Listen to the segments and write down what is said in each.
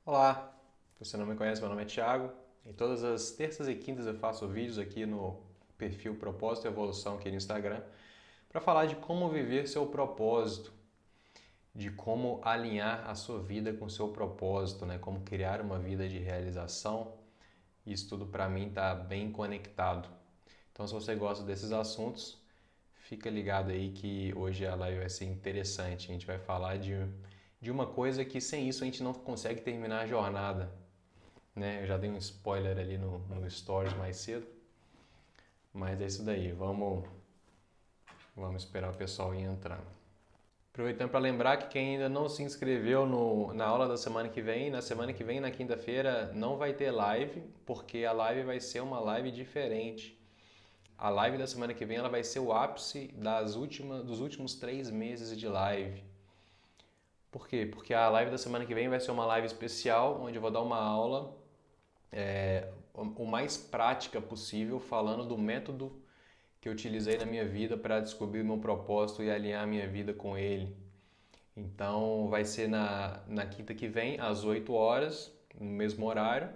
Olá, se você não me conhece, meu nome é Thiago. E todas as terças e quintas eu faço vídeos aqui no perfil Propósito e Evolução aqui no Instagram para falar de como viver seu propósito, de como alinhar a sua vida com o seu propósito, né? Como criar uma vida de realização. Isso tudo para mim está bem conectado. Então, se você gosta desses assuntos, fica ligado aí que hoje a live vai ser interessante. A gente vai falar de uma coisa que sem isso a gente não consegue terminar a jornada, né? Eu já dei um spoiler ali no Stories mais cedo, mas é isso daí. Vamos esperar o pessoal ir entrando. Aproveitando para lembrar que quem ainda não se inscreveu na aula da semana que vem, na semana que vem, na quinta-feira, não vai ter live, porque a live vai ser uma live diferente. A live da semana que vem ela vai ser o ápice dos últimos 3 meses de live. Por quê? Porque a live da semana que vem vai ser uma live especial, onde eu vou dar uma aula o mais prática possível, falando do método que eu utilizei na minha vida para descobrir o meu propósito e alinhar a minha vida com ele. Então vai ser na quinta que vem, às 8 horas, no mesmo horário,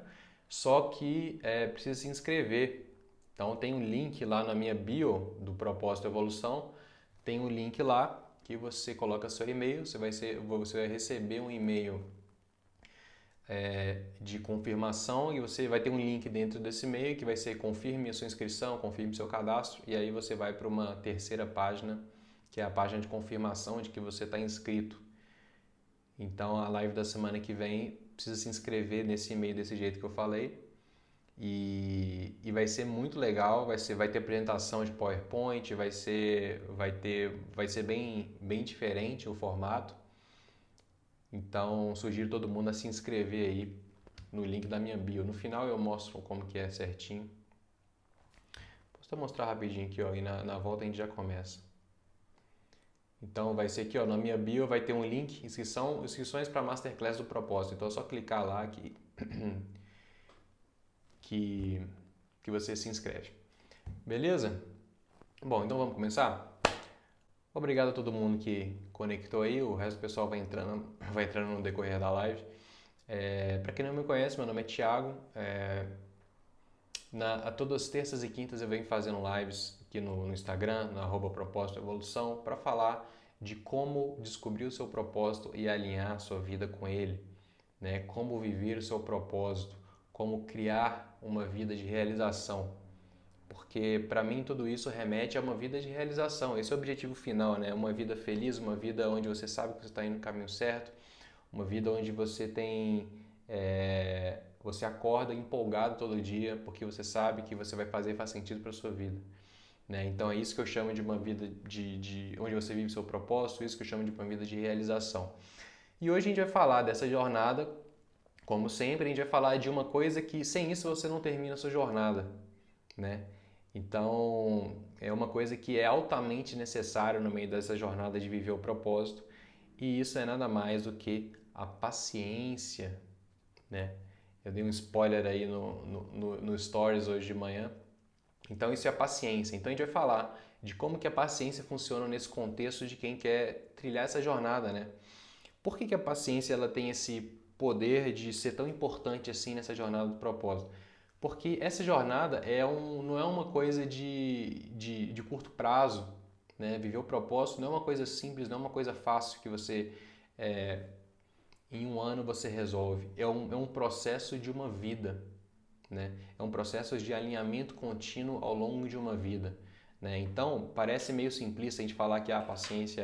só que precisa se inscrever. Então tem um link lá na minha bio do Propósito Evolução, tem um link lá que você coloca seu e-mail, você vai receber um e-mail de confirmação e você vai ter um link dentro desse e-mail que vai ser confirme a sua inscrição, confirme seu cadastro e aí você vai para uma terceira página, que é a página de confirmação de que você está inscrito. Então a live da semana que vem precisa se inscrever nesse e-mail desse jeito que eu falei e vai ser muito legal, vai ter apresentação de PowerPoint, vai ser bem diferente o formato. Então, sugiro todo mundo a se inscrever aí no link da minha bio. No final eu mostro como que é certinho. Posso até mostrar rapidinho aqui, ó, e na volta a gente já começa. Então vai ser aqui, ó, na minha bio vai ter um link, inscrições para Masterclass do Propósito. Então é só clicar lá que você se inscreve. Beleza? Bom, então vamos começar? Obrigado a todo mundo que conectou aí, o resto do pessoal vai entrando no decorrer da live. Para quem não me conhece, meu nome é Thiago. A todas as terças e quintas eu venho fazendo lives aqui no Instagram, no @propósito evolução, para falar de como descobrir o seu propósito e alinhar a sua vida com ele, né? Como viver o seu propósito, como criar uma vida de realização. Porque para mim tudo isso remete a uma vida de realização. Esse é o objetivo final, né? Uma vida feliz, uma vida onde você sabe que você está indo no caminho certo, uma vida onde você você acorda empolgado todo dia porque você sabe que você vai fazer faz sentido para a sua vida. Né? Então é isso que eu chamo de uma vida de onde você vive seu propósito, isso que eu chamo de uma vida de realização. E hoje a gente vai falar dessa jornada, como sempre, a gente vai falar de uma coisa que sem isso você não termina a sua jornada, né? Então, é uma coisa que é altamente necessário no meio dessa jornada de viver o propósito, e isso é nada mais do que a paciência, né? Eu dei um spoiler aí no Stories hoje de manhã. Então, isso é a paciência. Então, a gente vai falar de como que a paciência funciona nesse contexto de quem quer trilhar essa jornada, né? Por que a paciência ela tem esse poder de ser tão importante assim nessa jornada do propósito? Porque essa jornada não é uma coisa de curto prazo, né? Viver o propósito não é uma coisa simples, não é uma coisa fácil que você, em um ano, você resolve. É um processo de uma vida, né? É um processo de alinhamento contínuo ao longo de uma vida, né? Então, parece meio simplista a gente falar que a paciência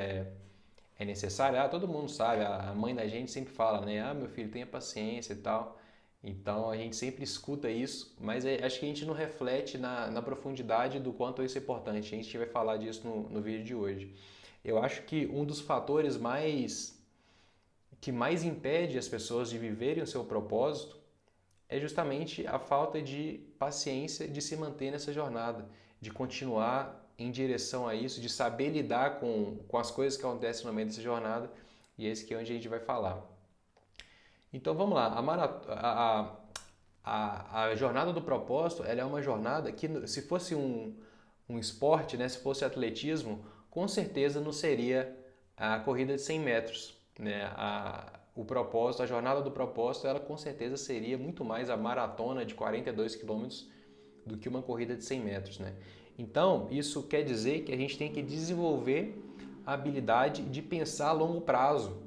é necessária. Todo mundo sabe, a mãe da gente sempre fala, né? Meu filho, tenha paciência e tal. Então a gente sempre escuta isso, mas acho que a gente não reflete na profundidade do quanto isso é importante. A gente vai falar disso no vídeo de hoje. Eu acho que um dos fatores que mais impede as pessoas de viverem o seu propósito é justamente a falta de paciência de se manter nessa jornada, de continuar em direção a isso, de saber lidar com as coisas que acontecem no meio dessa jornada, e esse aqui é onde a gente vai falar. Então vamos lá, a jornada do propósito ela é uma jornada que, se fosse um esporte, né, se fosse atletismo, com certeza não seria a corrida de 100 metros. Né? o propósito, a jornada do propósito, ela com certeza seria muito mais a maratona de 42 quilômetros do que uma corrida de 100 metros, né? Então, isso quer dizer que a gente tem que desenvolver a habilidade de pensar a longo prazo,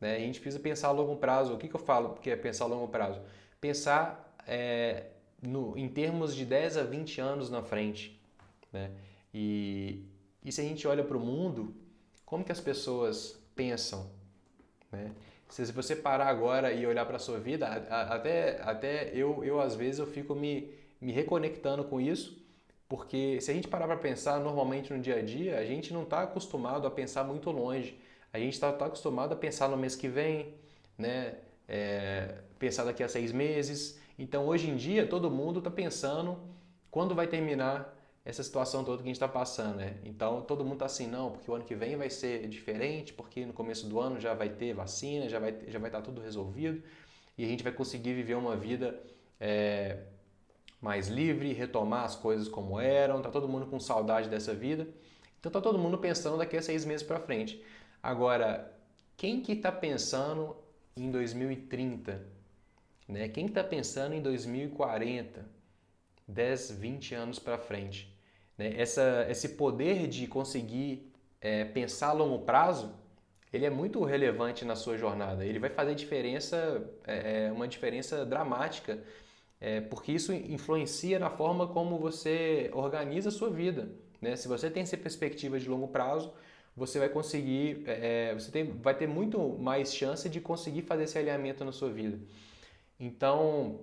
né? A gente precisa pensar a longo prazo. O que eu falo que é pensar a longo prazo? Pensar em termos de 10 a 20 anos na frente, né? E se a gente olha para o mundo, como que as pessoas pensam, né? Se você parar agora e olhar para a sua vida, até eu às vezes eu fico me reconectando com isso, porque se a gente parar para pensar normalmente no dia a dia, a gente não está acostumado a pensar muito longe. A gente está acostumado a pensar no mês que vem, né? Pensar daqui a 6 meses. Então hoje em dia todo mundo está pensando quando vai terminar essa situação toda que a gente está passando, né? Então todo mundo está assim, não, porque o ano que vem vai ser diferente, porque no começo do ano já vai ter vacina, já vai estar tudo resolvido e a gente vai conseguir viver uma vida mais livre, retomar as coisas como eram, tá todo mundo com saudade dessa vida. Então tá todo mundo pensando daqui a 6 meses para frente. Agora, quem que está pensando em 2030? Né? Quem que está pensando em 2040? 10, 20 anos para frente? Né? Esse poder de conseguir pensar a longo prazo, ele é muito relevante na sua jornada. Ele vai fazer diferença, uma diferença dramática, porque isso influencia na forma como você organiza a sua vida. Né? Se você tem essa perspectiva de longo prazo, você vai conseguir, vai ter muito mais chance de conseguir fazer esse alinhamento na sua vida. Então,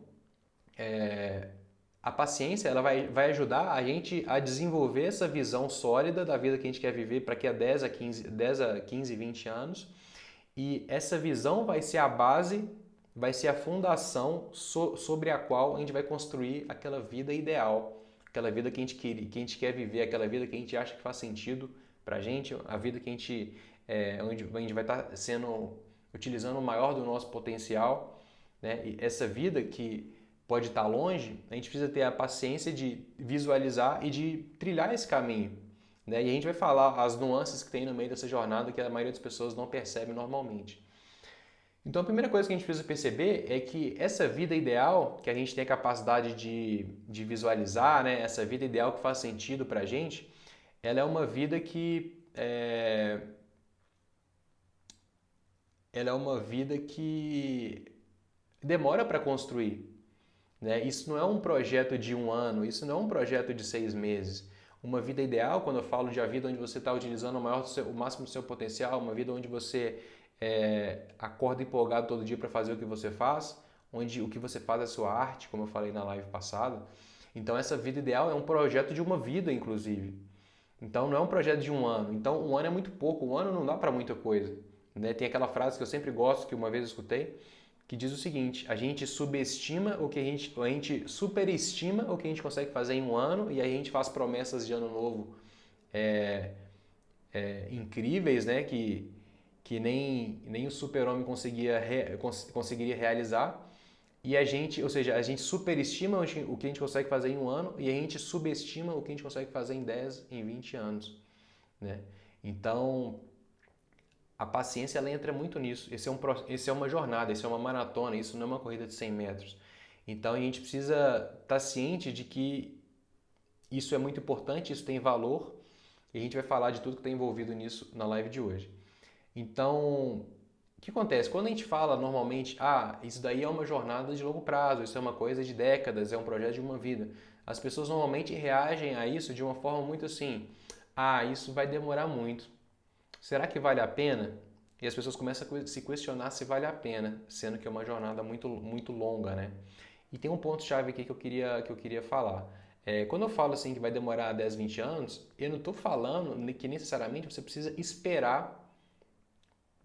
a paciência ela vai ajudar a gente a desenvolver essa visão sólida da vida que a gente quer viver para que a 10 a 15, 20 anos. E essa visão vai ser a base, vai ser a fundação sobre a qual a gente vai construir aquela vida ideal, aquela vida que a gente quer viver, aquela vida que a gente acha que faz sentido para a gente, a vida que onde a gente vai estar utilizando o maior do nosso potencial, né? E essa vida que pode estar longe, a gente precisa ter a paciência de visualizar e de trilhar esse caminho. Né? E a gente vai falar as nuances que tem no meio dessa jornada que a maioria das pessoas não percebe normalmente. Então a primeira coisa que a gente precisa perceber é que essa vida ideal, que a gente tem a capacidade de visualizar, né? Essa vida ideal que faz sentido para a gente, ela é uma vida que demora para construir. Né? Isso não é um projeto de 1 ano, isso não é um projeto de 6 meses. Uma vida ideal, quando eu falo de a vida onde você está utilizando o máximo do seu potencial, uma vida onde você acorda empolgado todo dia para fazer o que você faz, onde o que você faz é sua arte, como eu falei na live passada. Então essa vida ideal é um projeto de uma vida, inclusive. Então não é um projeto de 1 ano. Então 1 ano é muito pouco, 1 ano não dá para muita coisa. Né? Tem aquela frase que eu sempre gosto, que uma vez eu escutei, que diz o seguinte: a gente subestima a gente superestima o que a gente consegue fazer em 1 ano e aí a gente faz promessas de ano novo incríveis, né? Que nem o super-homem conseguiria realizar. E ou seja, a gente superestima o que a gente consegue fazer em 1 ano e a gente subestima o que a gente consegue fazer em 10, em 20 anos. Né? Então, a paciência ela entra muito nisso. Esse é uma jornada, isso é uma maratona, isso não é uma corrida de 100 metros. Então a gente precisa estar ciente de que isso é muito importante, isso tem valor e a gente vai falar de tudo que está envolvido nisso na live de hoje. Então, o que acontece? Quando a gente fala normalmente, isso daí é uma jornada de longo prazo, isso é uma coisa de décadas, é um projeto de uma vida. As pessoas normalmente reagem a isso de uma forma muito assim, isso vai demorar muito. Será que vale a pena? E as pessoas começam a se questionar se vale a pena, sendo que é uma jornada muito, muito longa, né? E tem um ponto-chave aqui que eu queria falar. Quando eu falo assim que vai demorar 10, 20 anos, eu não estou falando que necessariamente você precisa esperar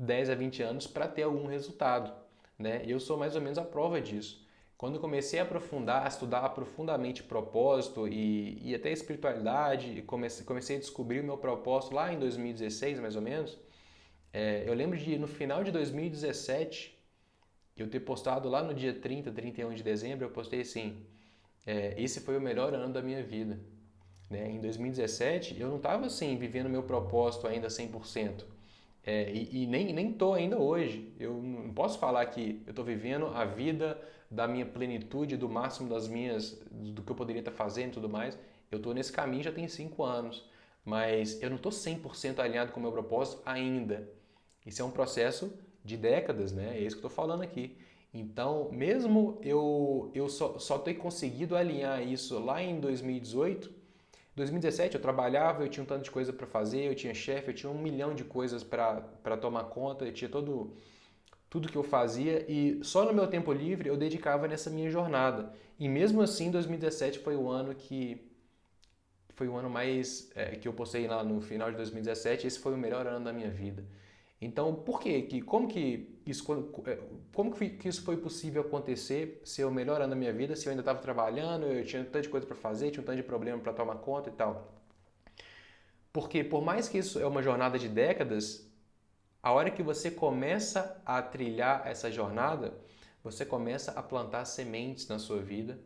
10 a 20 anos para ter algum resultado, né? Eu sou mais ou menos a prova disso. Quando eu comecei a estudar profundamente propósito e até espiritualidade, comecei a descobrir o meu propósito lá em 2016, mais ou menos. Eu lembro no final de 2017, eu ter postado lá no dia 30, 31 de dezembro, eu postei assim, esse foi o melhor ano da minha vida. Né? Em 2017, eu não estava assim, vivendo meu propósito ainda 100%. E nem tô ainda hoje. Eu não posso falar que eu estou vivendo a vida da minha plenitude, do máximo do que eu poderia estar fazendo e tudo mais. Eu estou nesse caminho já tem 5 anos, mas eu não estou 100% alinhado com o meu propósito ainda. Isso é um processo de décadas, né? É isso que eu estou falando aqui. Então, mesmo eu só ter conseguido alinhar isso lá em 2018, 2017 eu trabalhava, eu tinha um tanto de coisa para fazer, eu tinha chefe, eu tinha 1 milhão de coisas para tomar conta, eu tinha tudo que eu fazia e só no meu tempo livre eu dedicava nessa minha jornada. E mesmo assim, 2017 foi o ano mais que eu postei lá no final de 2017, esse foi o melhor ano da minha vida. Então, por quê? Como que isso foi possível acontecer, ser o melhor ano da minha vida, se eu ainda estava trabalhando, eu tinha um tanto de coisa para fazer, tinha um tanto de problema para tomar conta e tal? Porque por mais que isso é uma jornada de décadas, a hora que você começa a trilhar essa jornada, você começa a plantar sementes na sua vida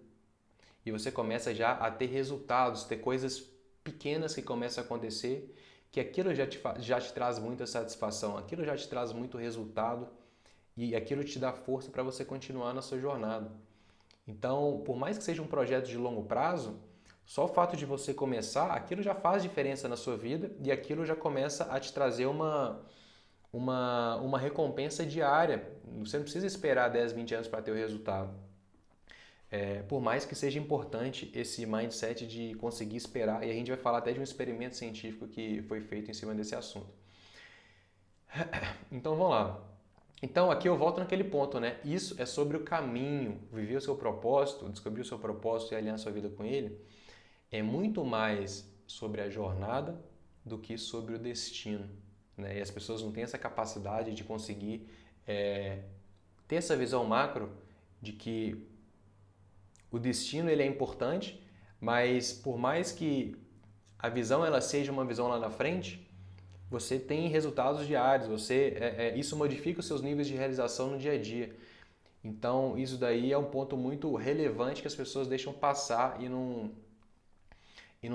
e você começa já a ter resultados, ter coisas pequenas que começam a acontecer, que aquilo já te traz muita satisfação, aquilo já te traz muito resultado e aquilo te dá força para você continuar na sua jornada. Então, por mais que seja um projeto de longo prazo, só o fato de você começar, aquilo já faz diferença na sua vida e aquilo já começa a te trazer uma recompensa diária. Você não precisa esperar 10, 20 anos para ter o resultado. Por mais que seja importante esse mindset de conseguir esperar, e a gente vai falar até de um experimento científico que foi feito em cima desse assunto. Então vamos lá. Então aqui eu volto naquele ponto, né? Isso é sobre o caminho, viver o seu propósito, descobrir o seu propósito e alinhar a sua vida com ele. É muito mais sobre a jornada do que sobre o destino, né? E as pessoas não têm essa capacidade de conseguir ter essa visão macro de que o destino ele é importante, mas por mais que a visão ela seja uma visão lá na frente, você tem resultados diários, isso modifica os seus níveis de realização no dia a dia. Então, isso daí é um ponto muito relevante que as pessoas deixam passar e não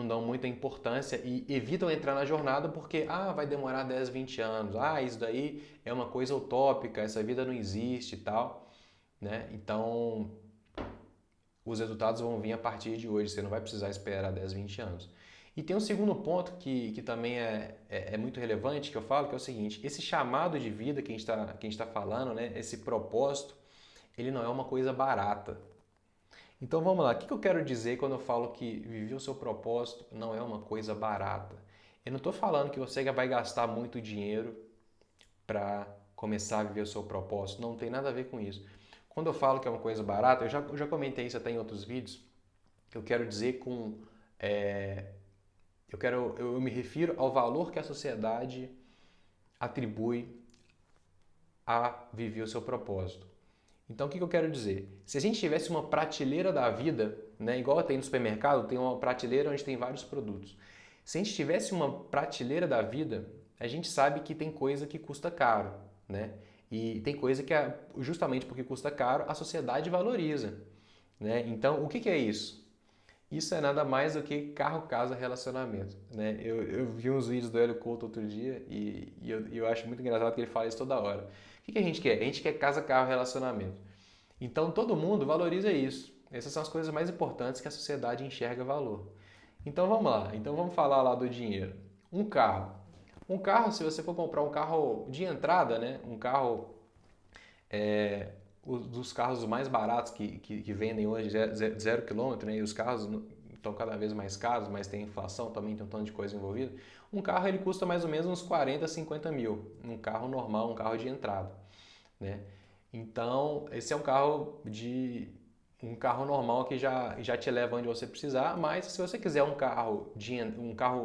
dão muita importância e evitam entrar na jornada porque vai demorar 10, 20 anos, isso daí é uma coisa utópica, essa vida não existe e tal, né? Então, os resultados vão vir a partir de hoje, você não vai precisar esperar 10, 20 anos. E tem um segundo ponto que também é muito relevante, que eu falo, que é o seguinte, esse chamado de vida que a gente tá falando, né, esse propósito, ele não é uma coisa barata. Então vamos lá, o que eu quero dizer quando eu falo que viver o seu propósito não é uma coisa barata? Eu não estou falando que você vai gastar muito dinheiro para começar a viver o seu propósito, não tem nada a ver com isso. Quando eu falo que é uma coisa barata, eu já comentei isso até em outros vídeos, eu quero dizer eu me refiro ao valor que a sociedade atribui a viver o seu propósito. Então, o que eu quero dizer? Se a gente tivesse uma prateleira da vida, né, igual tem no supermercado, tem uma prateleira onde tem vários produtos. Se a gente tivesse uma prateleira da vida, a gente sabe que tem coisa que custa caro, né? E tem coisa que, justamente porque custa caro, a sociedade valoriza, né? Então, o que é isso? Isso é nada mais do que carro, casa, relacionamento, né? Eu vi uns vídeos do Hélio Couto outro dia e eu acho muito engraçado que ele fala isso toda hora. O que a gente quer? A gente quer casa, carro, relacionamento. Então todo mundo valoriza isso. Essas são as coisas mais importantes que a sociedade enxerga valor. Então vamos lá. Então vamos falar lá do dinheiro. Um carro. Um carro, se você for comprar um carro de entrada, né? Um carro dos carros mais baratos que vendem hoje, 0 km, né? E os carros estão cada vez mais caros, mas tem inflação também, tem um tanto de coisa envolvida. Um carro ele custa mais ou menos uns 40, 50 mil. Um carro normal, um carro de entrada, né? Então, esse é um carro normal que já te leva onde você precisar, mas se você quiser um carro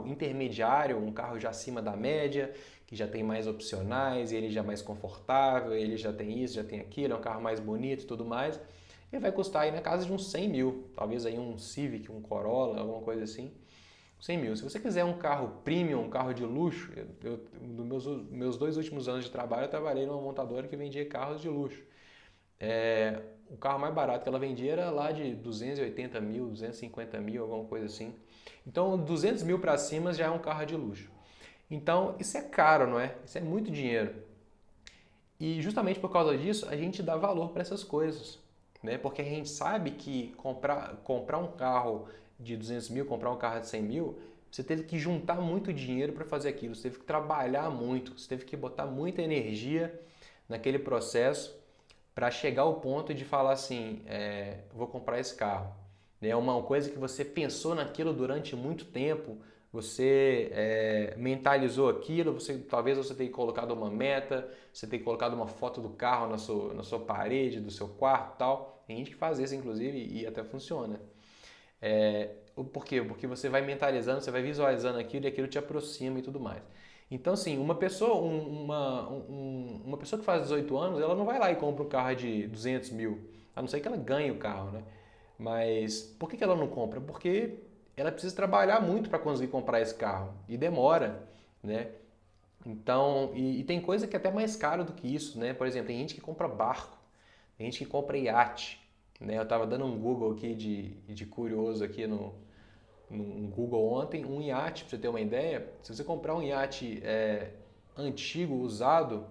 intermediário, um carro já acima da média, que já tem mais opcionais, ele já é mais confortável, ele já tem isso, já tem aquilo, é um carro mais bonito e tudo mais, ele vai custar aí na casa de uns 100 mil, talvez aí um Civic, um Corolla, alguma coisa assim, 100 mil. Se você quiser um carro premium, um carro de luxo, nos meus 2 últimos anos de trabalho eu trabalhei numa montadora que vendia carros de luxo. O carro mais barato que ela vendia era lá de 280 mil, 250 mil, alguma coisa assim. Então 200 mil para cima já é um carro de luxo. Então, isso é caro, não é? Isso é muito dinheiro. E justamente por causa disso, a gente dá valor para essas coisas, né? Porque a gente sabe que comprar um carro de 200 mil, comprar um carro de 100 mil, você teve que juntar muito dinheiro para fazer aquilo, você teve que trabalhar muito, você teve que botar muita energia naquele processo para chegar ao ponto de falar assim, vou comprar esse carro. É uma coisa que você pensou naquilo durante muito tempo, você mentalizou aquilo, talvez você tenha colocado uma meta, você tenha colocado uma foto do carro na sua parede, do seu quarto e tal. Tem gente que faz isso, inclusive, e até funciona. Por quê? Porque você vai mentalizando, você vai visualizando aquilo e aquilo te aproxima e tudo mais. Então, assim, uma pessoa que faz 18 anos, ela não vai lá e compra um carro de 200 mil, a não ser que ela ganhe o carro, né? Mas por que ela não compra? Porque ela precisa trabalhar muito para conseguir comprar esse carro e demora, né? Então, e tem coisa que é até mais caro do que isso, né? Por exemplo, tem gente que compra barco, tem gente que compra iate, né? Eu estava dando um Google aqui de curioso aqui no Google ontem, um iate, para você ter uma ideia, se você comprar um iate antigo, usado,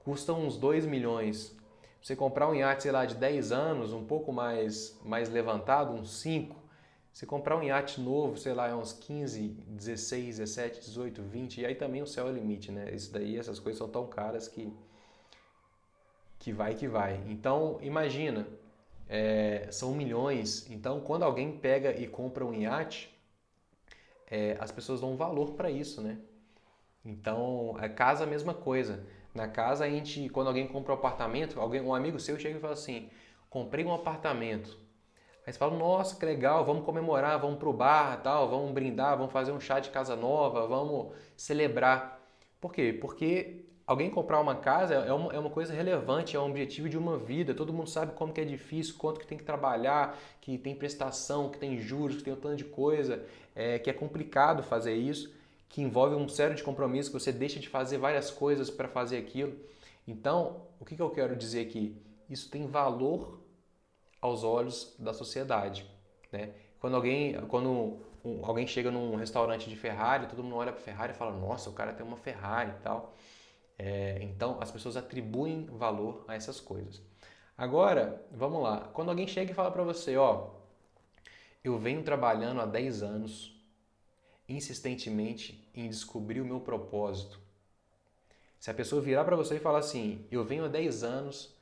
custa uns 2 milhões. Você comprar um iate, sei lá, de 10 anos, um pouco mais levantado, uns 5. Você comprar um iate novo, sei lá, é uns 15, 16, 17, 18, 20, e aí também o céu é o limite, né? Isso daí, essas coisas são tão caras que vai que vai. Então, imagina, são milhões. Então, quando alguém pega e compra um iate, as pessoas dão um valor para isso, né? Então, a casa é a mesma coisa. Na casa, a gente, quando alguém compra um apartamento, um amigo seu chega e fala assim: comprei um apartamento. Aí você fala: nossa, que legal, vamos comemorar, vamos pro bar, tal, vamos brindar, vamos fazer um chá de casa nova, vamos celebrar. Por quê? Porque alguém comprar uma casa é uma coisa relevante, é um objetivo de uma vida. Todo mundo sabe como que é difícil, quanto que tem que trabalhar, que tem prestação, que tem juros, que tem um tanto de coisa, que é complicado fazer isso, que envolve um sério de compromisso, que você deixa de fazer várias coisas para fazer aquilo. Então, o que eu quero dizer aqui? Isso tem valor aos olhos da sociedade, né? Quando alguém chega num restaurante de Ferrari, todo mundo olha para Ferrari e fala: nossa, o cara tem uma Ferrari e tal. Então, as pessoas atribuem valor a essas coisas. Agora, vamos lá. Quando alguém chega e fala para você: ó, eu venho trabalhando há 10 anos insistentemente em descobrir o meu propósito. Se a pessoa virar para você e falar assim: eu venho há 10 anos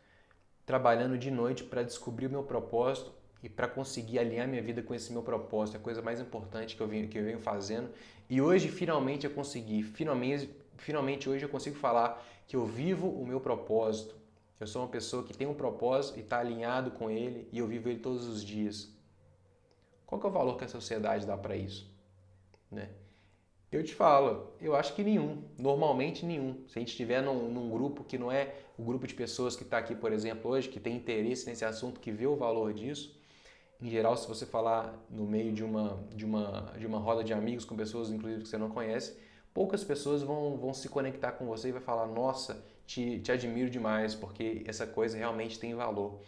trabalhando de noite para descobrir o meu propósito e para conseguir alinhar minha vida com esse meu propósito, é a coisa mais importante que eu venho fazendo. E hoje finalmente eu consegui, finalmente hoje eu consigo falar que eu vivo o meu propósito. Eu sou uma pessoa que tem um propósito e está alinhado com ele e eu vivo ele todos os dias. Qual que é o valor que a sociedade dá para isso, né? Eu te falo, eu acho que nenhum, normalmente nenhum. Se a gente estiver num grupo que não é o grupo de pessoas que está aqui, por exemplo, hoje, que tem interesse nesse assunto, que vê o valor disso, em geral, se você falar no meio de uma roda de amigos com pessoas, inclusive, que você não conhece, poucas pessoas vão se conectar com você e vai falar: nossa, te admiro demais, porque essa coisa realmente tem valor.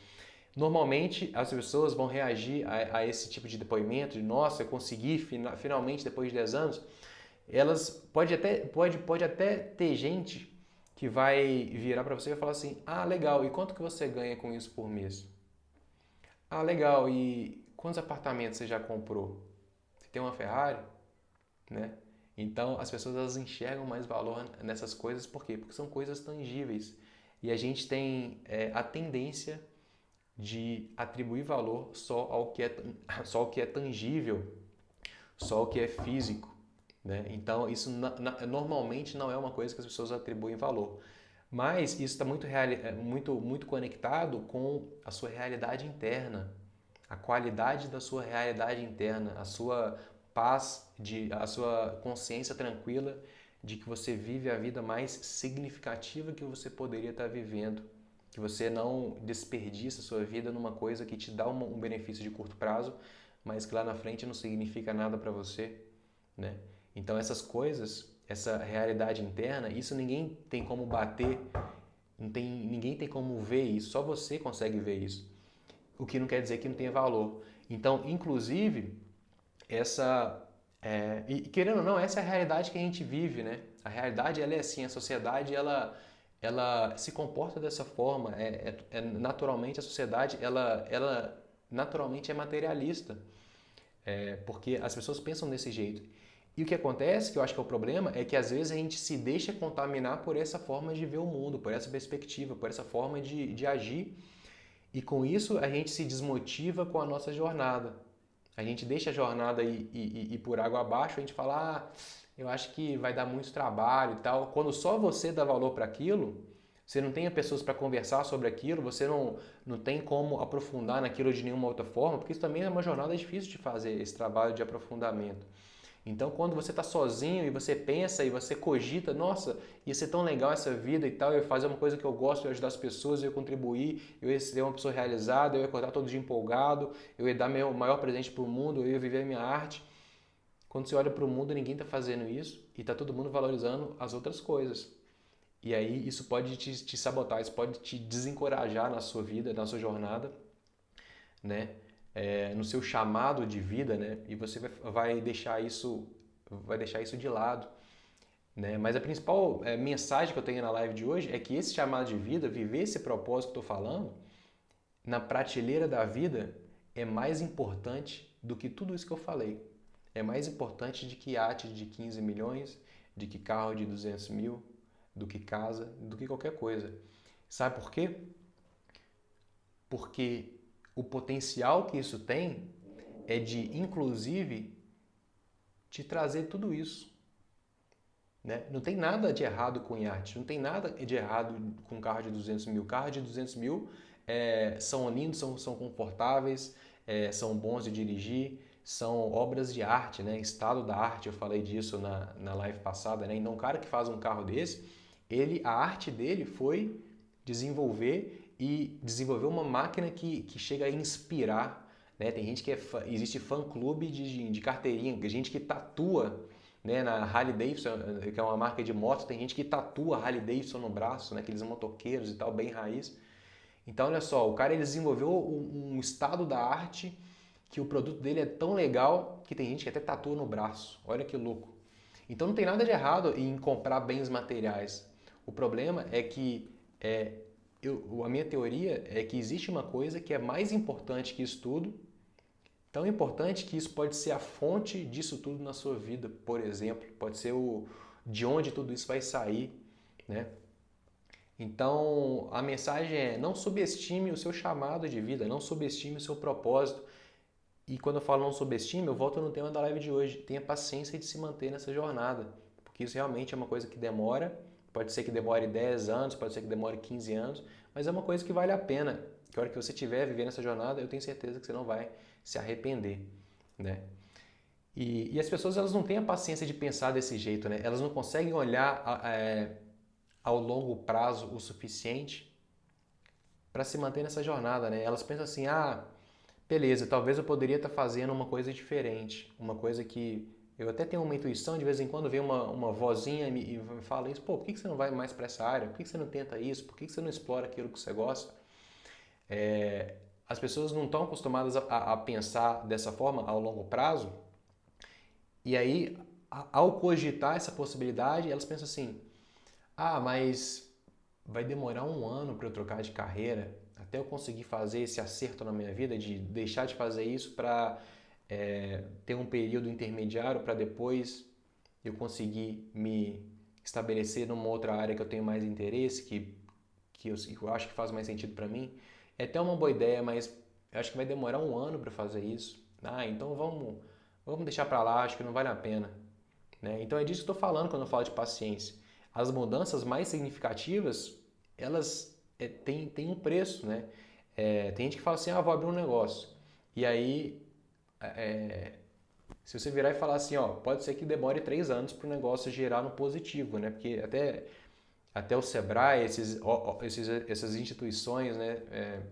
Normalmente, as pessoas vão reagir a esse tipo de depoimento, de nossa, eu consegui finalmente depois de 10 anos. Elas pode até ter gente que vai virar para você e vai falar assim: ah, legal, e quanto que você ganha com isso por mês? Ah, legal, e quantos apartamentos você já comprou? Você tem uma Ferrari, né? Então, as pessoas elas enxergam mais valor nessas coisas, por quê? Porque são coisas tangíveis. E a gente tem a tendência de atribuir valor só ao que é tangível, só ao que é físico, né? Então, isso normalmente não é uma coisa que as pessoas atribuem valor. Mas isso está muito conectado com a sua realidade interna, a qualidade da sua realidade interna, a sua paz, a sua consciência tranquila de que você vive a vida mais significativa que você poderia estar vivendo, que você não desperdiça a sua vida numa coisa que te dá um benefício de curto prazo, mas que lá na frente não significa nada para você, né? Então essas coisas, essa realidade interna, isso ninguém tem como bater, ninguém tem como ver isso, só você consegue ver isso. O que não quer dizer que não tenha valor. Então, inclusive, e querendo ou não, essa é a realidade que a gente vive, né? A realidade ela é assim, a sociedade ela se comporta dessa forma, naturalmente a sociedade ela naturalmente é materialista, porque as pessoas pensam desse jeito. E o que acontece, que eu acho que é o problema, é que às vezes a gente se deixa contaminar por essa forma de ver o mundo, por essa perspectiva, por essa forma de agir. E com isso a gente se desmotiva com a nossa jornada. A gente deixa a jornada ir por água abaixo, a gente fala, eu acho que vai dar muito trabalho e tal. Quando só você dá valor para aquilo, você não tem pessoas para conversar sobre aquilo, você não tem como aprofundar naquilo de nenhuma outra forma, porque isso também é uma jornada difícil de fazer, esse trabalho de aprofundamento. Então, quando você está sozinho e você pensa e você cogita, nossa, ia ser tão legal essa vida e tal, eu ia fazer uma coisa que eu gosto, eu ia ajudar as pessoas, eu ia contribuir, eu ia ser uma pessoa realizada, eu ia acordar todo dia empolgado, eu ia dar meu maior presente para o mundo, eu ia viver a minha arte. Quando você olha para o mundo, ninguém está fazendo isso e está todo mundo valorizando as outras coisas. E aí isso pode te sabotar, isso pode te desencorajar na sua vida, na sua jornada, né? No seu chamado de vida, né? E você vai deixar isso de lado, né? Mas a principal mensagem que eu tenho na live de hoje é que esse chamado de vida, viver esse propósito que eu estou falando, na prateleira da vida, é mais importante do que tudo isso que eu falei. É mais importante de que iate de 15 milhões, de que carro de 200 mil, do que casa, do que qualquer coisa. Sabe por quê? Porque o potencial que isso tem é de, inclusive, te trazer tudo isso. Né? Não tem nada de errado com iate, não tem nada de errado com carro de 200 mil. Carro de 200 mil são lindos, são confortáveis, são bons de dirigir, são obras de arte, né? Estado da arte, eu falei disso na live passada. Né? Então, o cara que faz um carro desse, a arte dele foi desenvolver uma máquina que chega a inspirar. Né? Tem gente existe fã-clube de carteirinha, gente que tatua, né, na Harley Davidson, que é uma marca de moto, tem gente que tatua Harley Davidson no braço, né, aqueles motoqueiros e tal, bem raiz. Então, olha só, o cara ele desenvolveu um estado da arte que o produto dele é tão legal que tem gente que até tatua no braço. Olha que louco. Então, não tem nada de errado em comprar bens materiais. O problema é que a minha teoria é que existe uma coisa que é mais importante que isso tudo. Tão importante que isso pode ser a fonte disso tudo na sua vida, por exemplo. Pode ser de onde tudo isso vai sair, né? Então, a mensagem é: não subestime o seu chamado de vida, não subestime o seu propósito. E quando eu falo não subestime, eu volto no tema da live de hoje. Tenha paciência de se manter nessa jornada, porque isso realmente é uma coisa que demora. Pode ser que demore 10 anos, pode ser que demore 15 anos, mas é uma coisa que vale a pena. Que a hora que você estiver vivendo essa jornada, eu tenho certeza que você não vai se arrepender, né? E as pessoas elas não têm a paciência de pensar desse jeito, né? Elas não conseguem olhar ao longo prazo o suficiente para se manter nessa jornada, né? Elas pensam assim, beleza, talvez eu poderia estar fazendo uma coisa diferente, uma coisa que eu até tenho uma intuição, de vez em quando vem uma vozinha e me fala isso, por que você não vai mais para essa área? Por que você não tenta isso? Por que você não explora aquilo que você gosta? As pessoas não estão acostumadas a pensar dessa forma ao longo prazo, e aí, ao cogitar essa possibilidade, elas pensam assim, mas vai demorar um ano para eu trocar de carreira, até eu conseguir fazer esse acerto na minha vida, de deixar de fazer isso para ter um período intermediário para depois eu conseguir me estabelecer numa outra área que eu tenho mais interesse, que eu acho que faz mais sentido para mim. É até uma boa ideia, mas eu acho que vai demorar um ano para fazer isso. Então vamos deixar para lá, acho que não vale a pena. Né? Então é disso que eu estou falando quando eu falo de paciência. As mudanças mais significativas, elas têm um preço. Né? Tem gente que fala assim, vou abrir um negócio. E aí, se você virar e falar assim, pode ser que demore 3 anos para o negócio gerar no positivo, né? Porque até o Sebrae, essas instituições, né,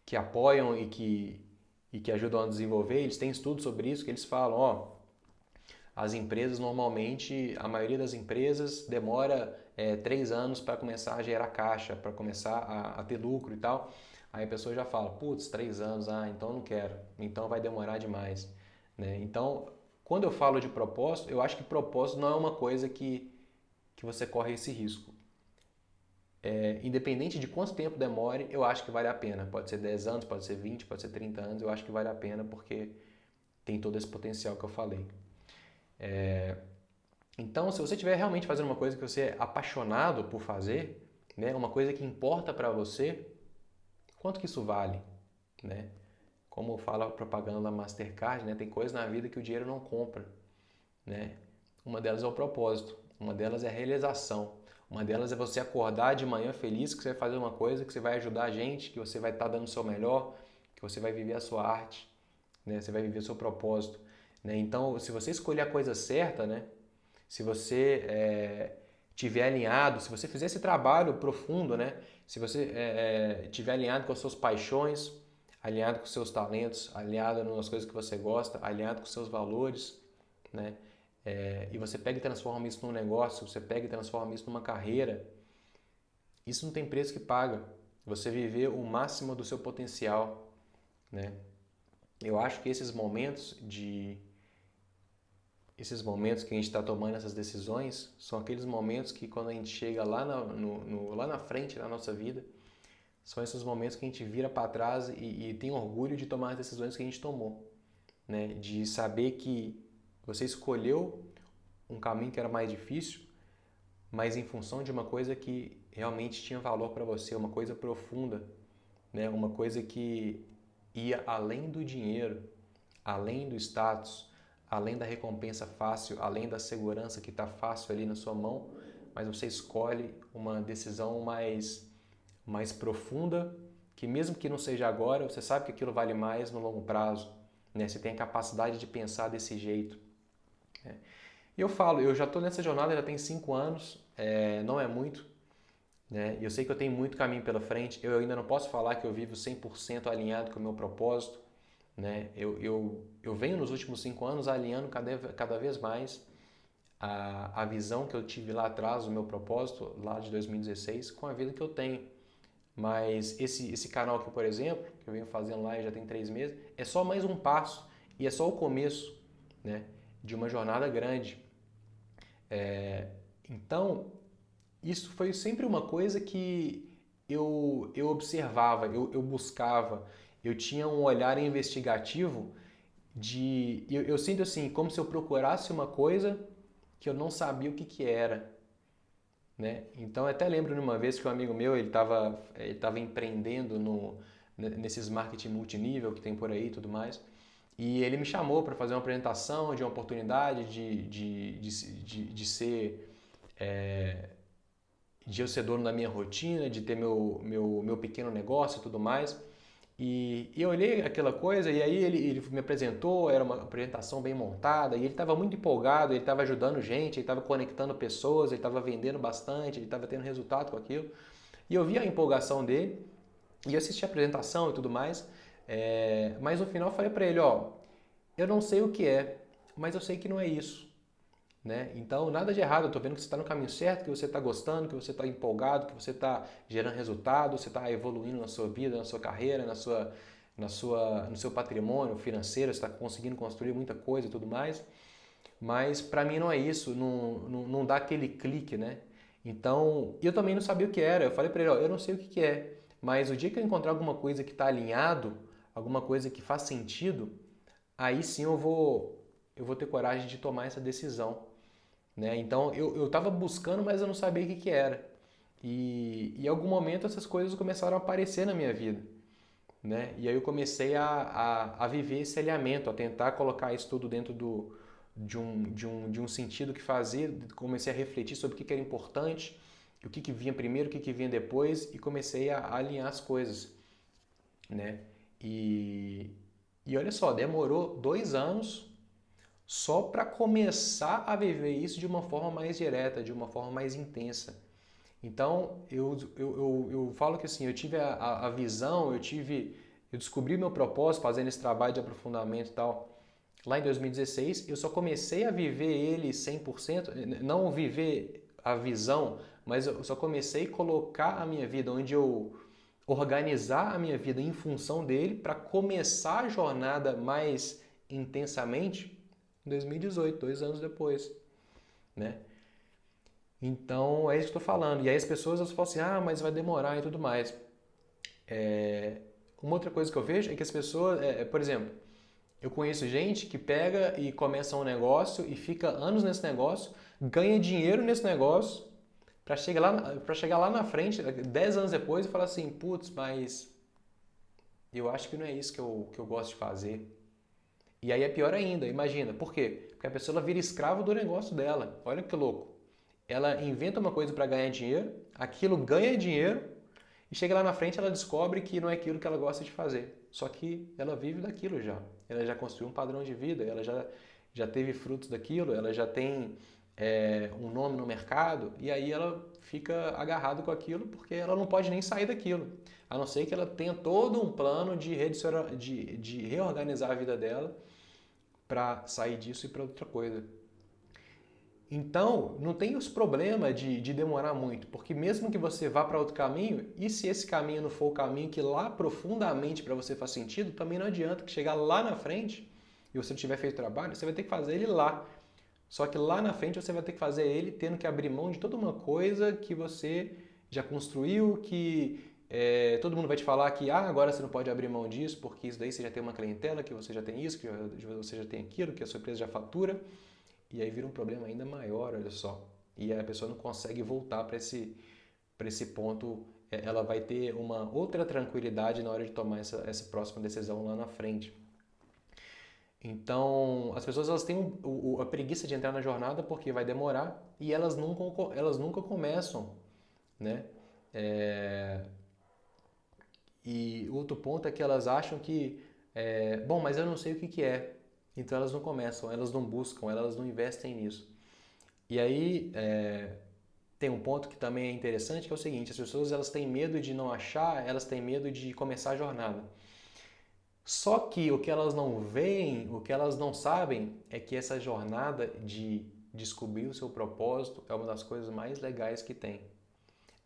que apoiam e que ajudam a desenvolver, eles têm estudos sobre isso que eles falam, as empresas normalmente, a maioria das empresas demora 3 anos para começar a gerar caixa, para começar a ter lucro e tal. Aí a pessoa já fala, 3 anos, então eu não quero, então vai demorar demais. Né? Então, quando eu falo de propósito, eu acho que propósito não é uma coisa que que você corre esse risco. Independente de quanto tempo demore, eu acho que vale a pena. Pode ser 10 anos, pode ser 20, pode ser 30 anos, eu acho que vale a pena porque tem todo esse potencial que eu falei. Então, se você estiver realmente fazendo uma coisa que você é apaixonado por fazer, né, uma coisa que importa para você, quanto que isso vale? Né? Como fala a propaganda da Mastercard, né, tem coisas na vida que o dinheiro não compra. Né? Uma delas é o propósito, uma delas é a realização, uma delas é você acordar de manhã feliz que você vai fazer uma coisa, que você vai ajudar a gente, que você vai estar dando o seu melhor, que você vai viver a sua arte, né? Você vai viver o seu propósito. Né? Então, se você escolher a coisa certa, né? Se você tiver alinhado, se você fizer esse trabalho profundo, né? Se você tiver alinhado com as suas paixões, alinhado com os seus talentos, alinhado nas coisas que você gosta, alinhado com os seus valores, né? E você pega e transforma isso num negócio, você pega e transforma isso numa carreira, isso não tem preço que paga. Você viver o máximo do seu potencial, né? Eu acho que esses momentos que a gente está tomando essas decisões são aqueles momentos que quando a gente chega lá na frente da nossa vida, são esses momentos que a gente vira para trás e tem orgulho de tomar as decisões que a gente tomou, né? De saber que você escolheu um caminho que era mais difícil, mas em função de uma coisa que realmente tinha valor para você, uma coisa profunda, né? Uma coisa que ia além do dinheiro, além do status, além da recompensa fácil, além da segurança que está fácil ali na sua mão, mas você escolhe uma decisão mais profunda, que mesmo que não seja agora, você sabe que aquilo vale mais no longo prazo, né? Você tem a capacidade de pensar desse jeito. Né? E eu falo, eu já estou nessa jornada, já tem 5 anos, não é muito, né? E eu sei que eu tenho muito caminho pela frente, eu ainda não posso falar que eu vivo 100% alinhado com o meu propósito, né? Eu venho nos últimos 5 anos alinhando cada vez mais a visão que eu tive lá atrás, o meu propósito, lá de 2016, com a vida que eu tenho. Mas esse canal aqui, por exemplo, que eu venho fazendo lá e já tem 3 meses, é só mais um passo e é só o começo, né, de uma jornada grande. Então, isso foi sempre uma coisa que eu observava, eu buscava, eu tinha um olhar investigativo eu sinto assim, como se eu procurasse uma coisa que eu não sabia o que era, né? Então, eu até lembro de uma vez que um amigo meu, ele tava empreendendo nesses marketing multinível que tem por aí e tudo mais, e ele me chamou para fazer uma apresentação de uma oportunidade de eu ser dono da minha rotina, de ter meu pequeno negócio e tudo mais. E eu olhei aquela coisa e aí ele me apresentou, era uma apresentação bem montada e ele estava muito empolgado, ele estava ajudando gente, ele estava conectando pessoas, ele estava vendendo bastante, ele estava tendo resultado com aquilo. E eu vi a empolgação dele e eu assisti a apresentação e tudo mais, mas no final eu falei para ele, ó, eu não sei o que é, mas eu sei que não é isso. Né? Então, nada de errado, eu estou vendo que você está no caminho certo, que você está gostando, que você está empolgado, que você está gerando resultado, você está evoluindo na sua vida, na sua carreira, no seu patrimônio financeiro, você está conseguindo construir muita coisa e tudo mais. Mas para mim não é isso, não dá aquele clique, né? Então, eu também não sabia o que era. Eu falei para ele, ó, eu não sei o que é, mas o dia que eu encontrar alguma coisa que está alinhado, alguma coisa que faz sentido, aí sim eu vou ter coragem de tomar essa decisão. Né? Então eu estava buscando, mas eu não sabia o que era. E em algum momento essas coisas começaram a aparecer na minha vida. Né? E aí eu comecei a viver esse alinhamento, a tentar colocar isso tudo dentro de um sentido que fazia. Comecei a refletir sobre o que era importante, o que vinha primeiro, o que vinha depois, e comecei a alinhar as coisas. Né? E olha só, demorou 2 anos só para começar a viver isso de uma forma mais direta, de uma forma mais intensa. Então, eu falo que assim, eu tive a visão, eu descobri meu propósito fazendo esse trabalho de aprofundamento e tal. Lá em 2016, eu só comecei a viver ele 100%, não viver a visão, mas eu só comecei a colocar a minha vida onde eu organizar a minha vida em função dele para começar a jornada mais intensamente em 2018, 2 anos depois, né? Então, é isso que eu estou falando. E aí as pessoas elas falam assim, ah, mas vai demorar e tudo mais. Uma outra coisa que eu vejo é que as pessoas, por exemplo, eu conheço gente que pega e começa um negócio e fica anos nesse negócio, ganha dinheiro nesse negócio, para chegar lá na frente, 10 anos depois, e falar assim, putz, mas eu acho que não é isso que eu gosto de fazer. E aí é pior ainda, imagina. Por quê? Porque a pessoa ela vira escravo do negócio dela. Olha que louco. Ela inventa uma coisa para ganhar dinheiro, aquilo ganha dinheiro, e chega lá na frente ela descobre que não é aquilo que ela gosta de fazer. Só que ela vive daquilo já. Ela já construiu um padrão de vida, ela já teve frutos daquilo, ela já tem um nome no mercado, e aí ela fica agarrada com aquilo porque ela não pode nem sair daquilo. A não ser que ela tenha todo um plano de reorganizar a vida dela para sair disso e para outra coisa. Então, não tem os problemas de demorar muito, porque mesmo que você vá para outro caminho, e se esse caminho não for o caminho que lá profundamente para você faz sentido, também não adianta que chegar lá na frente e você não tiver feito o trabalho, você vai ter que fazer ele lá. Só que lá na frente você vai ter que fazer ele tendo que abrir mão de toda uma coisa que você já construiu, que todo mundo vai te falar que agora você não pode abrir mão disso, porque isso daí você já tem uma clientela, que você já tem isso, que você já tem aquilo, que a sua empresa já fatura. E aí vira um problema ainda maior, olha só. E a pessoa não consegue voltar para esse ponto. Ela vai ter uma outra tranquilidade na hora de tomar essa próxima decisão lá na frente. Então, as pessoas elas têm a preguiça de entrar na jornada porque vai demorar e elas nunca começam, né? E outro ponto é que elas acham que, bom, mas eu não sei o que é. Então elas não começam, elas não buscam, elas não investem nisso. E aí tem um ponto que também é interessante, que é o seguinte, as pessoas elas têm medo de não achar, elas têm medo de começar a jornada. Só que o que elas não veem, o que elas não sabem, é que essa jornada de descobrir o seu propósito é uma das coisas mais legais que tem.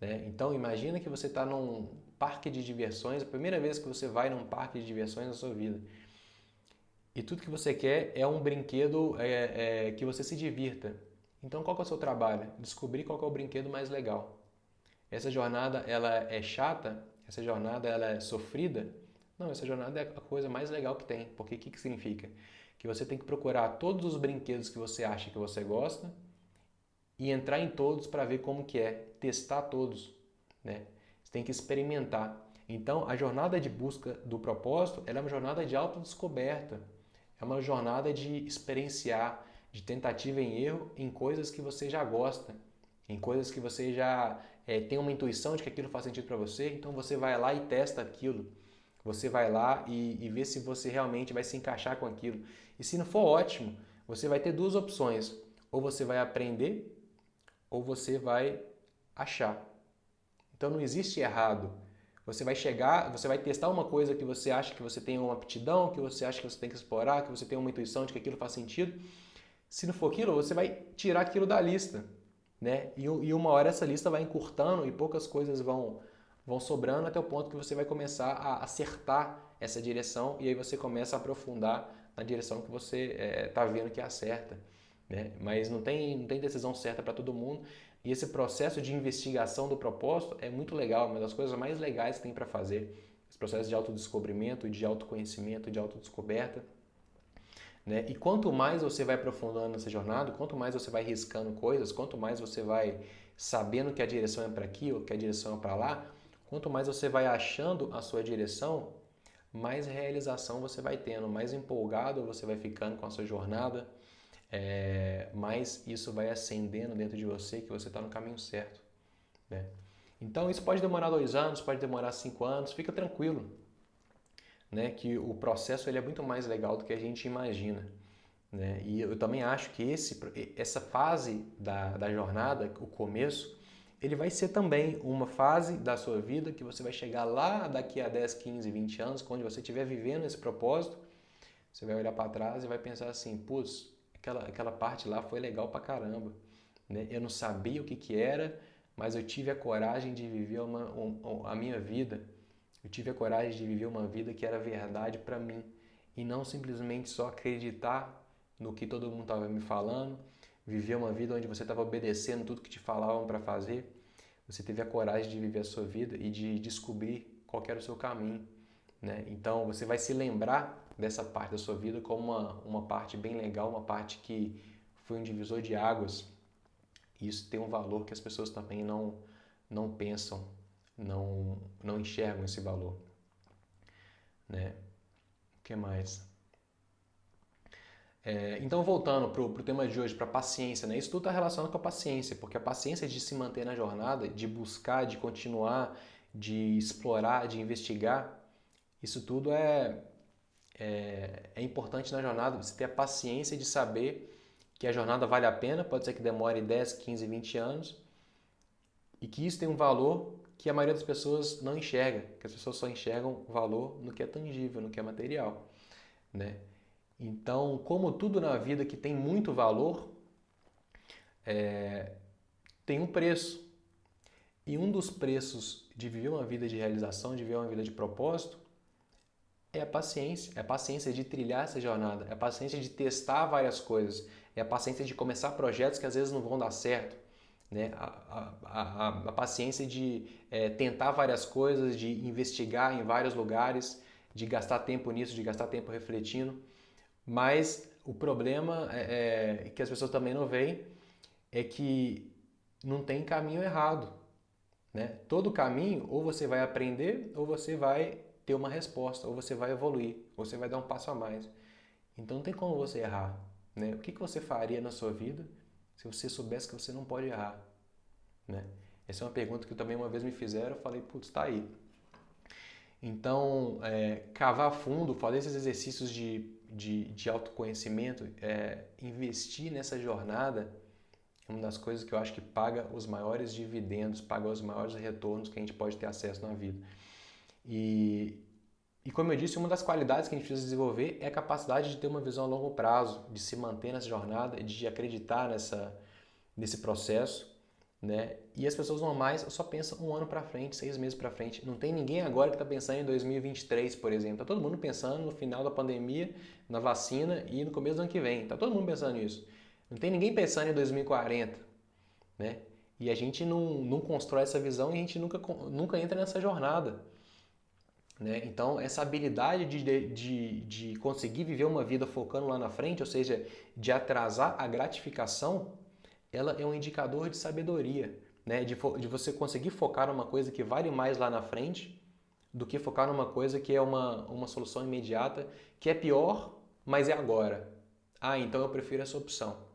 Né? Então imagina que você está num parque de diversões, a primeira vez que você vai num parque de diversões na sua vida. E tudo que você quer é um brinquedo que você se divirta. Então qual que é o seu trabalho? Descobrir qual que é o brinquedo mais legal. Essa jornada ela é chata? Essa jornada ela é sofrida? Não, essa jornada é a coisa mais legal que tem. Porque o que significa? Que você tem que procurar todos os brinquedos que você acha que você gosta e entrar em todos para ver como que é, testar todos, né? Você tem que experimentar. Então, a jornada de busca do propósito, ela é uma jornada de autodescoberta. É uma jornada de experienciar, de tentativa em erro em coisas que você já gosta, em coisas que você já tem uma intuição de que aquilo faz sentido para você, então você vai lá e testa aquilo. Você vai lá e vê se você realmente vai se encaixar com aquilo. E se não for ótimo, você vai ter duas opções. Ou você vai aprender, ou você vai achar. Então não existe errado. Você vai chegar, você vai testar uma coisa que você acha que você tem uma aptidão, que você acha que você tem que explorar, que você tem uma intuição de que aquilo faz sentido. Se não for aquilo, você vai tirar aquilo da lista, né? E uma hora essa lista vai encurtando e poucas coisas vão sobrando até o ponto que você vai começar a acertar essa direção e aí você começa a aprofundar na direção que você está vendo que é a certa, né? Mas não tem decisão certa para todo mundo. E esse processo de investigação do propósito é muito legal, uma das coisas mais legais que tem para fazer. Esse processo de autodescobrimento, de autoconhecimento, de autodescoberta. Né? E quanto mais você vai aprofundando nessa jornada, quanto mais você vai riscando coisas, quanto mais você vai sabendo que a direção é para aqui ou que a direção é para lá, quanto mais você vai achando a sua direção, mais realização você vai tendo, mais empolgado você vai ficando com a sua jornada, mais isso vai acendendo dentro de você que você está no caminho certo. Né? Então isso pode demorar 2 anos, pode demorar 5 anos, fica tranquilo. Né, que o processo ele é muito mais legal do que a gente imagina. Né? E eu também acho que essa fase da jornada, o começo, ele vai ser também uma fase da sua vida que você vai chegar lá daqui a 10, 15, 20 anos, quando você estiver vivendo esse propósito, você vai olhar para trás e vai pensar assim, putz, aquela parte lá foi legal pra caramba. Né? Eu não sabia o que era, mas eu tive a coragem de viver a minha vida. Eu tive a coragem de viver uma vida que era verdade para mim e não simplesmente só acreditar no que todo mundo estava me falando, viver uma vida onde você estava obedecendo tudo que te falavam para fazer, você teve a coragem de viver a sua vida e de descobrir qual era o seu caminho, né? Então você vai se lembrar dessa parte da sua vida como uma parte bem legal, uma parte que foi um divisor de águas. E isso tem um valor que as pessoas também não pensam, não enxergam esse valor, né? O que mais? Então, voltando para o tema de hoje, para a paciência, né? Isso tudo está relacionado com a paciência, porque a paciência de se manter na jornada, de buscar, de continuar, de explorar, de investigar, isso tudo é importante na jornada. Você ter a paciência de saber que a jornada vale a pena, pode ser que demore 10, 15, 20 anos, e que isso tem um valor que a maioria das pessoas não enxerga, que as pessoas só enxergam o valor no que é tangível, no que é material, né? Então, como tudo na vida que tem muito valor, tem um preço. E um dos preços de viver uma vida de realização, de viver uma vida de propósito, é a paciência. É a paciência de trilhar essa jornada, é a paciência de testar várias coisas, é a paciência de começar projetos que às vezes não vão dar certo, né? A paciência de tentar várias coisas, de investigar em vários lugares, de gastar tempo nisso, de gastar tempo refletindo. Mas o problema que as pessoas também não veem é que não tem caminho errado, né? Todo caminho, ou você vai aprender, ou você vai ter uma resposta, ou você vai evoluir, ou você vai dar um passo a mais. Então não tem como você errar, né? O que você faria na sua vida se você soubesse que você não pode errar, né? Essa é uma pergunta que também uma vez me fizeram, eu falei, putz, tá aí. Então, cavar fundo, fazer esses exercícios de autoconhecimento, investir nessa jornada é uma das coisas que eu acho que paga os maiores dividendos, paga os maiores retornos que a gente pode ter acesso na vida. E como eu disse, uma das qualidades que a gente precisa desenvolver é a capacidade de ter uma visão a longo prazo, de se manter nessa jornada, de acreditar nesse processo, né? E as pessoas normais só pensam um ano para frente, 6 meses para frente. Não tem ninguém agora que está pensando em 2023, por exemplo. Está todo mundo pensando no final da pandemia, na vacina e no começo do ano que vem. Está todo mundo pensando nisso. Não tem ninguém pensando em 2040, né? E a gente não constrói essa visão e a gente nunca entra nessa jornada, né? Então, essa habilidade de conseguir viver uma vida focando lá na frente, ou seja, de atrasar a gratificação, ela é um indicador de sabedoria, né? De você conseguir focar numa coisa que vale mais lá na frente do que focar numa coisa que é uma solução imediata, que é pior, mas é agora. Ah, então eu prefiro essa opção.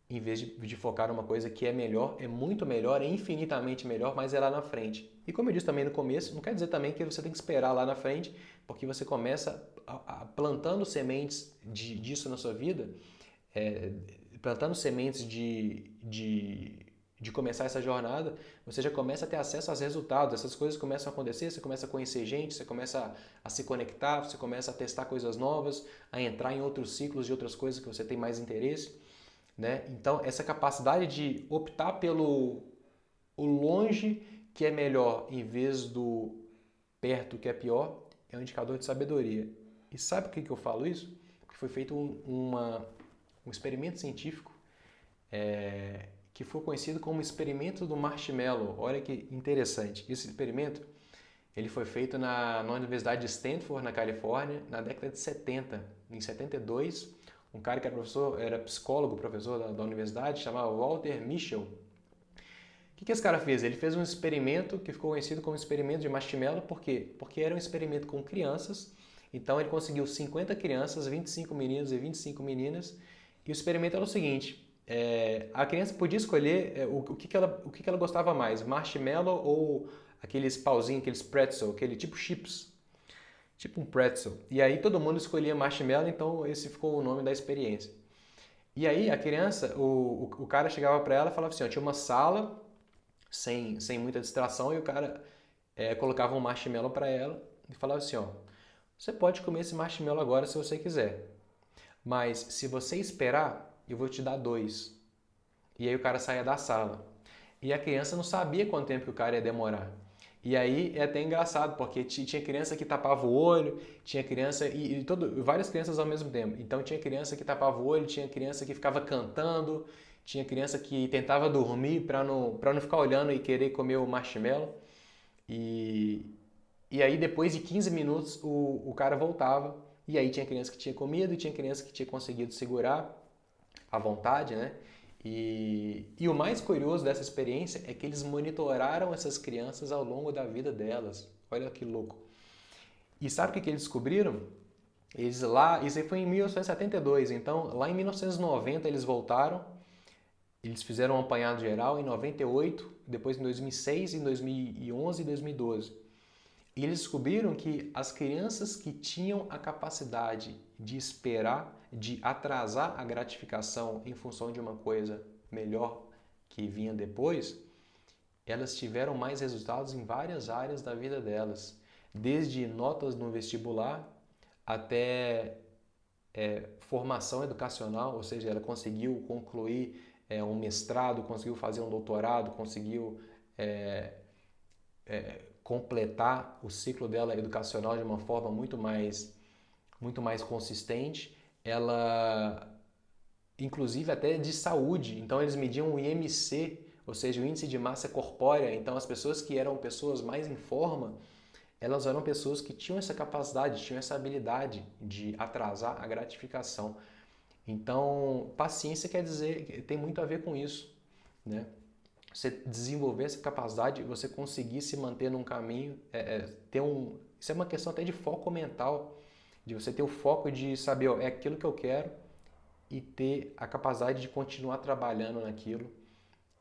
Em vez de focar numa coisa que é melhor, é muito melhor, é infinitamente melhor, mas é lá na frente. E como eu disse também no começo, não quer dizer também que você tem que esperar lá na frente, porque você começa plantando sementes disso na sua vida, plantando sementes de começar essa jornada, você já começa a ter acesso aos resultados, essas coisas começam a acontecer, você começa a conhecer gente, você começa a se conectar, você começa a testar coisas novas, a entrar em outros ciclos de outras coisas que você tem mais interesse, né? Então, essa capacidade de optar pelo o longe que é melhor em vez do perto que é pior é um indicador de sabedoria. E sabe por que eu falo isso? Porque foi feito um experimento científico que foi conhecido como experimento do marshmallow. Olha que interessante. Esse experimento ele foi feito na Universidade de Stanford, na Califórnia, na década de 70. Em 72, um cara que era psicólogo, professor da universidade, chamava Walter Mischel. O que esse cara fez? Ele fez um experimento que ficou conhecido como experimento de marshmallow. Por quê? Porque era um experimento com crianças. Então ele conseguiu 50 crianças, 25 meninos e 25 meninas. E o experimento era o seguinte: a criança podia escolher o que ela gostava mais, marshmallow ou aqueles pauzinhos, aqueles pretzel, aquele tipo chips, tipo um pretzel. E aí todo mundo escolhia marshmallow, então esse ficou o nome da experiência. E aí a criança, o cara chegava para ela e falava assim, ó, tinha uma sala sem muita distração e o cara colocava um marshmallow para ela e falava assim, ó, você pode comer esse marshmallow agora se você quiser, mas se você esperar, eu vou te dar 2. E aí o cara saía da sala. E a criança não sabia quanto tempo que o cara ia demorar. E aí é até engraçado, porque tinha criança que tapava o olho, tinha criança várias crianças ao mesmo tempo. Então tinha criança que tapava o olho, tinha criança que ficava cantando, tinha criança que tentava dormir para não ficar olhando e querer comer o marshmallow. E, e aí depois de 15 minutos o cara voltava, e aí tinha criança que tinha comido, e tinha criança que tinha conseguido segurar à vontade, né? E o mais curioso dessa experiência é que eles monitoraram essas crianças ao longo da vida delas. Olha que louco. E sabe o que eles descobriram? Isso aí foi em 1972, então lá em 1990 eles voltaram, eles fizeram um apanhado geral em 98, depois em 2006, em 2011 e 2012. E eles descobriram que as crianças que tinham a capacidade de esperar, de atrasar a gratificação em função de uma coisa melhor que vinha depois, elas tiveram mais resultados em várias áreas da vida delas, desde notas no vestibular até formação educacional, ou seja, ela conseguiu concluir um mestrado, conseguiu fazer um doutorado, conseguiu completar o ciclo dela educacional de uma forma muito mais consistente. Ela, inclusive até de saúde, então eles mediam o IMC, ou seja, o índice de massa corpórea. Então as pessoas que eram pessoas mais em forma, elas eram pessoas que tinham essa capacidade, tinham essa habilidade de atrasar a gratificação. Então, paciência quer dizer, tem muito a ver com isso, né? Você desenvolver essa capacidade, você conseguir se manter num caminho, isso é uma questão até de foco mental, de você ter o foco de saber, ó, é aquilo que eu quero e ter a capacidade de continuar trabalhando naquilo,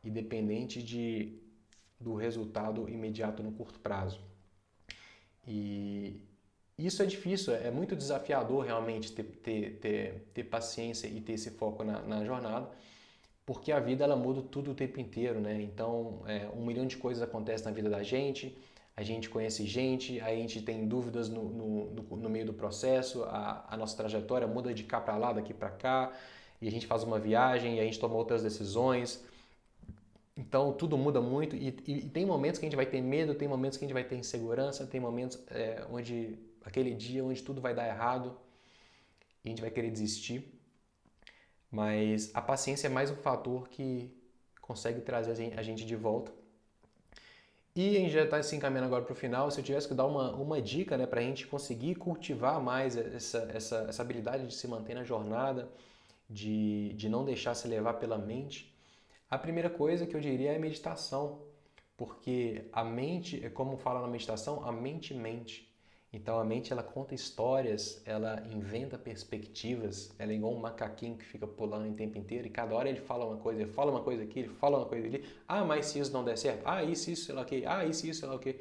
independente do resultado imediato no curto prazo. E isso é difícil, é muito desafiador realmente ter paciência e ter esse foco na jornada, porque a vida ela muda tudo o tempo inteiro, né? Então, 1 milhão de coisas acontecem na vida da gente, a gente conhece gente, a gente tem dúvidas no meio do processo, a nossa trajetória muda de cá para lá, daqui para cá, e a gente faz uma viagem e a gente toma outras decisões. Então, tudo muda muito e tem momentos que a gente vai ter medo, tem momentos que a gente vai ter insegurança, tem momentos aquele dia onde tudo vai dar errado e a gente vai querer desistir. Mas a paciência é mais um fator que consegue trazer a gente de volta. E a gente já está se encaminhando agora para o final. Se eu tivesse que dar uma dica, né, para a gente conseguir cultivar mais essa habilidade de se manter na jornada, de não deixar se levar pela mente, a primeira coisa que eu diria é a meditação. Porque a mente, como fala na meditação, a mente mente. Então a mente ela conta histórias, ela inventa perspectivas, ela é igual um macaquinho que fica pulando o tempo inteiro e cada hora ele fala uma coisa, ele fala uma coisa aqui, ele fala uma coisa ali. Ah, mas se isso não der certo? Ah, isso, sei lá o quê? Ah, isso, sei lá o quê?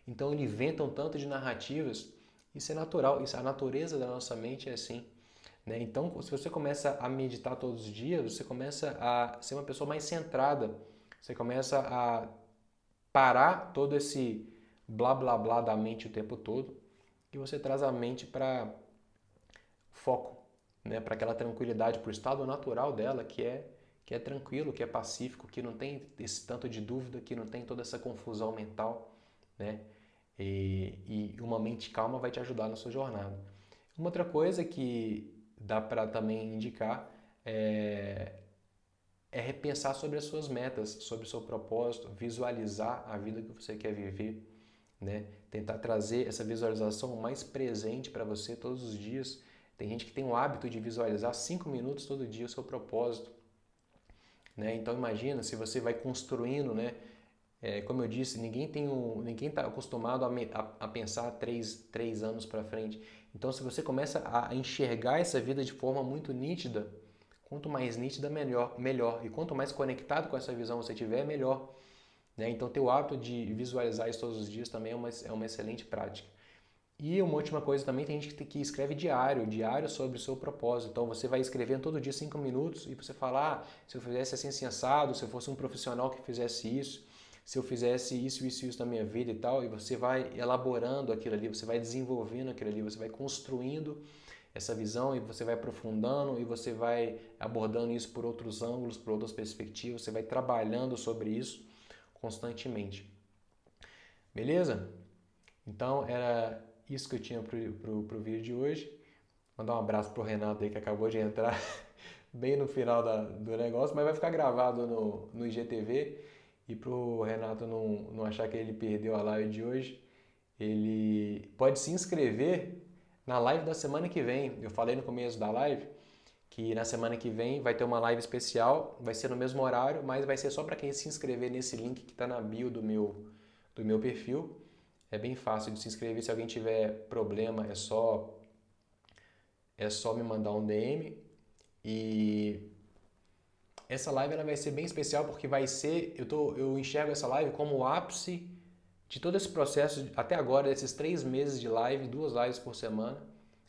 Então ele inventa um tanto de narrativas. Isso é natural, isso, a natureza da nossa mente é assim. Né? Então, se você começa a meditar todos os dias, você começa a ser uma pessoa mais centrada. Você começa a parar todo esse blá blá blá da mente o tempo todo e você traz a mente para foco, né? Para aquela tranquilidade, para o estado natural dela, que é tranquilo, que é pacífico, que não tem esse tanto de dúvida, que não tem toda essa confusão mental, né? E uma mente calma vai te ajudar na sua jornada. Uma outra coisa que dá para também indicar é repensar sobre as suas metas, sobre o seu propósito, visualizar a vida que você quer viver, né? Tentar trazer essa visualização mais presente para você todos os dias. Tem gente que tem o hábito de visualizar 5 minutos todo dia o seu propósito, né? Então imagina se você vai construindo, né? Como eu disse, ninguém está acostumado a pensar três anos para frente. Então se você começa a enxergar essa vida de forma muito nítida, quanto mais nítida, melhor. E quanto mais conectado com essa visão você tiver, melhor. Né? Então, ter o hábito de visualizar isso todos os dias também é uma excelente prática. E uma última coisa também, tem gente que escreve diário sobre o seu propósito. Então, você vai escrevendo todo dia 5 minutos e você fala, se eu fizesse assim assado, se eu fosse um profissional que fizesse isso, se eu fizesse isso na minha vida e tal, e você vai elaborando aquilo ali, você vai desenvolvendo aquilo ali, você vai construindo essa visão e você vai aprofundando e você vai abordando isso por outros ângulos, por outras perspectivas, você vai trabalhando sobre isso constantemente. Beleza? Então era isso que eu tinha pro vídeo de hoje. Mandar um abraço pro Renato aí que acabou de entrar bem no final do negócio, mas vai ficar gravado no IGTV. E pro Renato não achar que ele perdeu a live de hoje, ele pode se inscrever na live da semana que vem. Eu falei no começo da live que na semana que vem vai ter uma live especial, vai ser no mesmo horário, mas vai ser só para quem se inscrever nesse link que está na bio do meu perfil. É bem fácil de se inscrever. Se alguém tiver problema, é só me mandar um DM. E essa live ela vai ser bem especial porque vai ser, eu enxergo essa live como o ápice de todo esse processo até agora, desses 3 meses de live, 2 lives por semana.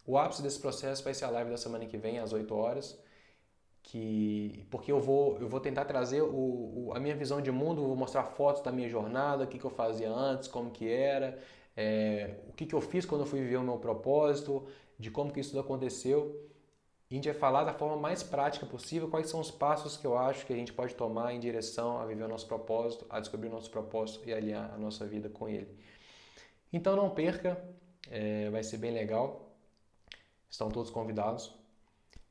O ápice desse processo vai ser a live da semana que vem, às 8 horas, porque eu vou tentar trazer a minha visão de mundo, vou mostrar fotos da minha jornada, o que eu fazia antes, como que era, o que eu fiz quando eu fui viver o meu propósito, de como que isso tudo aconteceu. E a gente vai falar da forma mais prática possível quais são os passos que eu acho que a gente pode tomar em direção a viver o nosso propósito, a descobrir o nosso propósito e alinhar a nossa vida com ele. Então não perca, vai ser bem legal. Estão todos convidados.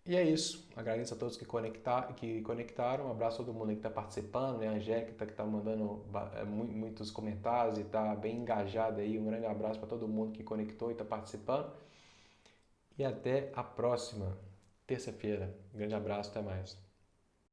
E é isso. Agradeço a todos que conectaram. Um abraço a todo mundo que está participando, né? A Angélica que está mandando muitos comentários e está bem engajada aí. Um grande abraço para todo mundo que conectou e está participando. E até a próxima terça-feira. Um grande abraço, até mais.